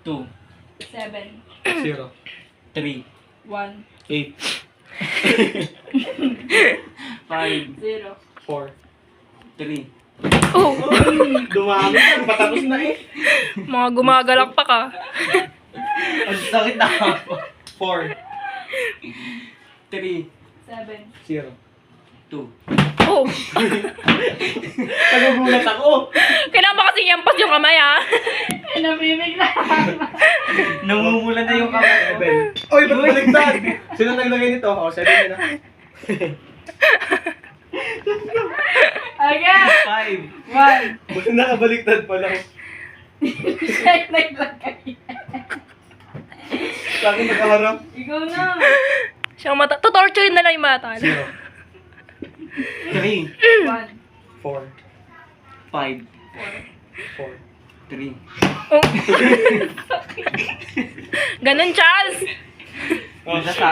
2, 7, 0, 3, 1, 8, 5, 0. 4. 3. Oh, Dumami ka, patapos na eh. mga gumagalak pa ka. Ang sakit na ako. 4, 3, 7. 0. 2. Oh, Nagugulat ako. kailangan ba kasi yampas yung kamay, ha? Ay, nabibigla. Namumula na yung kamay. 7. Oy, ba't baligtad? Sino naglagay nito? Ako, 7 yun ah. Again. 5. 1. Ba't nakabaliktad pa lang? Siya yung naglagay. Sa akin nakaharap. Ikaw na. Siyang mata. Tutorturin na lang yung mata. 0, 3, 1, 4, 5, 4. 4. 3. Oh. Ganun, Charles. Oh, Nasa